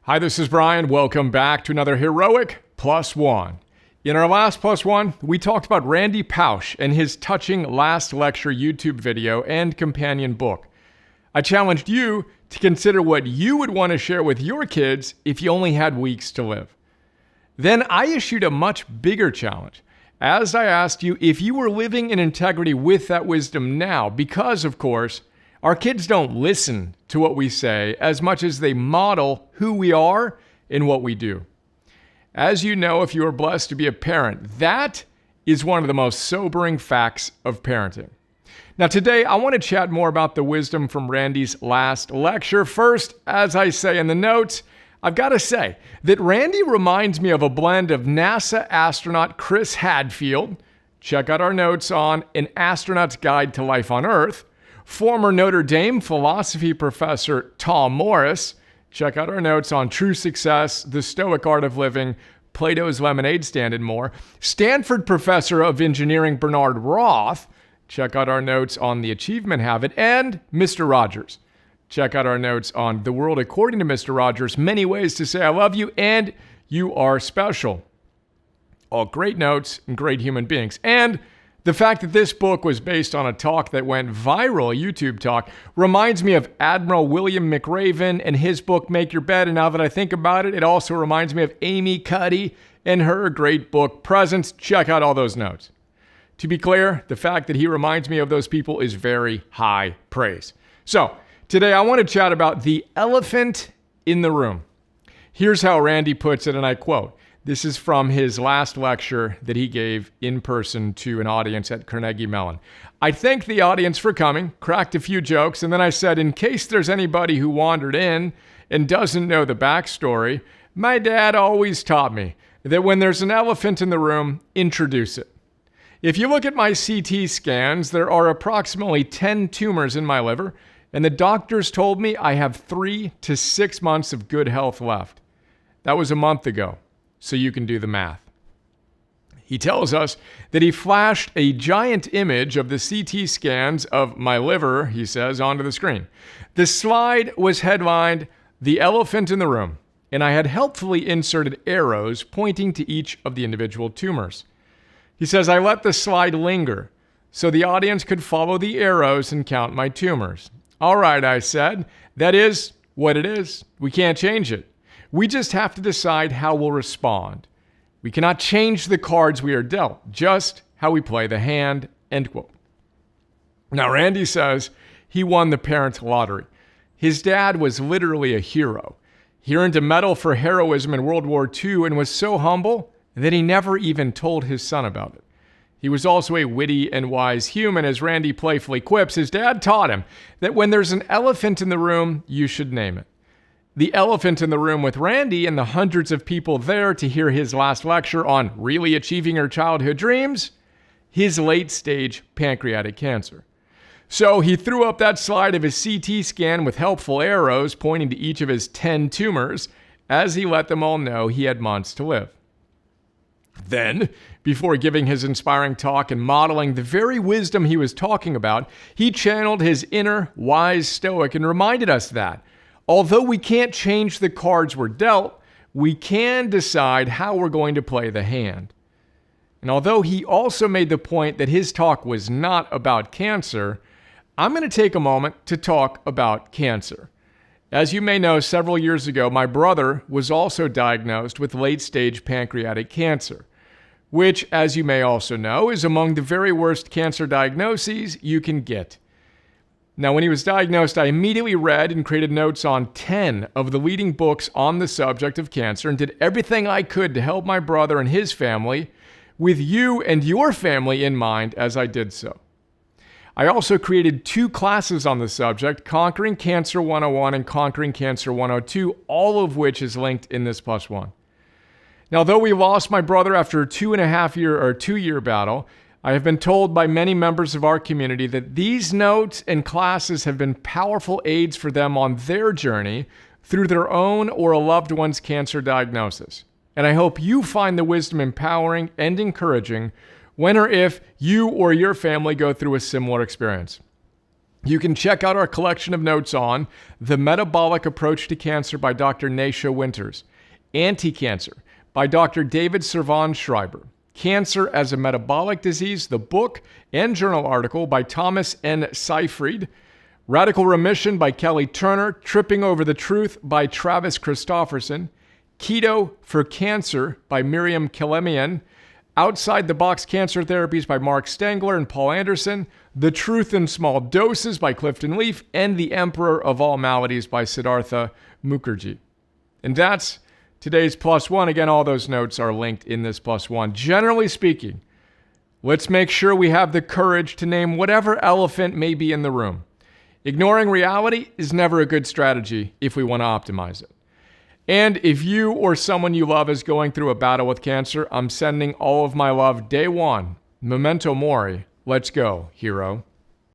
Hi, this is Brian. Welcome back to another Heroic Plus One. In our last Plus One, we talked about Randy Pausch and his touching last lecture YouTube video and companion book. I challenged you to consider what you would want to share with your kids if you only had weeks to live. Then I issued a much bigger challenge, as I asked you if you were living in integrity with that wisdom now, because, of course, our kids don't listen to what we say as much as they model who we are and what we do. As you know, if you are blessed to be a parent, that is one of the most sobering facts of parenting. Now today, I want to chat more about the wisdom from Randy's last lecture. First, as I say in the notes, I've got to say that Randy reminds me of a blend of NASA astronaut Chris Hadfield. Check out our notes on An Astronaut's Guide to Life on Earth. Former Notre Dame philosophy professor Tom Morris. Check out our notes on True Success, The Stoic Art of Living, Plato's Lemonade Stand, and more. Stanford professor of engineering Bernard Roth. Check out our notes on The Achievement Habit. And Mr. Rogers. Check out our notes on The World According to Mr. Rogers, Many Ways to Say I Love You and You Are Special. All great notes and great human beings. And the fact that this book was based on a talk that went viral, a YouTube talk, reminds me of Admiral William McRaven and his book, Make Your Bed. And now that I think about it, it also reminds me of Amy Cuddy and her great book, Presence. Check out all those notes. To be clear, the fact that he reminds me of those people is very high praise. So today I want to chat about the elephant in the room. Here's how Randy puts it, and I quote. This is from his last lecture that he gave in person to an audience at Carnegie Mellon. I thanked the audience for coming, cracked a few jokes, and then I said, in case there's anybody who wandered in and doesn't know the backstory, my dad always taught me that when there's an elephant in the room, introduce it. If you look at my CT scans, there are approximately 10 tumors in my liver, and the doctors told me I have 3 to 6 months of good health left. That was a month ago. So you can do the math. He tells us that he flashed a giant image of the CT scans of my liver, he says, onto the screen. The slide was headlined, The Elephant in the Room, and I had helpfully inserted arrows pointing to each of the individual tumors. He says, I let the slide linger so the audience could follow the arrows and count my tumors. All right, I said, that is what it is. We can't change it. We just have to decide how we'll respond. We cannot change the cards we are dealt, just how we play the hand, end quote. Now, Randy says he won the parent lottery. His dad was literally a hero. He earned a medal for heroism in World War II and was so humble that he never even told his son about it. He was also a witty and wise human. As Randy playfully quips, his dad taught him that when there's an elephant in the room, you should name it. The elephant in the room with Randy and the hundreds of people there to hear his last lecture on really achieving your childhood dreams, his late-stage pancreatic cancer. So he threw up that slide of his CT scan with helpful arrows pointing to each of his 10 tumors as he let them all know he had months to live. Then, before giving his inspiring talk and modeling the very wisdom he was talking about, he channeled his inner wise stoic and reminded us that although we can't change the cards we're dealt, we can decide how we're going to play the hand. And although he also made the point that his talk was not about cancer, I'm going to take a moment to talk about cancer. As you may know, several years ago, my brother was also diagnosed with late-stage pancreatic cancer, which, as you may also know, is among the very worst cancer diagnoses you can get. Now, when he was diagnosed, I immediately read and created notes on 10 of the leading books on the subject of cancer and did everything I could to help my brother and his family with you and your family in mind as I did so. I also created 2 classes on the subject, Conquering Cancer 101 and Conquering Cancer 102, all of which is linked in this plus one. Now, though we lost my brother after a 2-year battle, I have been told by many members of our community that these notes and classes have been powerful aids for them on their journey through their own or a loved one's cancer diagnosis. And I hope you find the wisdom empowering and encouraging when or if you or your family go through a similar experience. You can check out our collection of notes on The Metabolic Approach to Cancer by Dr. Nasha Winters, Anti-Cancer by Dr. David Servan-Schreiber, Cancer as a Metabolic Disease, the book and journal article by Thomas N. Seyfried, Radical Remission by Kelly Turner, Tripping Over the Truth by Travis Christofferson, Keto for Cancer by Miriam Kelemian, Outside the Box Cancer Therapies by Mark Stengler and Paul Anderson, The Truth in Small Doses by Clifton Leaf, and The Emperor of All Maladies by Siddhartha Mukherjee. And that's today's plus one. Again, all those notes are linked in this plus one. Generally speaking, let's make sure we have the courage to name whatever elephant may be in the room. Ignoring reality is never a good strategy if we want to optimize it. And if you or someone you love is going through a battle with cancer, I'm sending all of my love day one. Memento mori. Let's go, hero.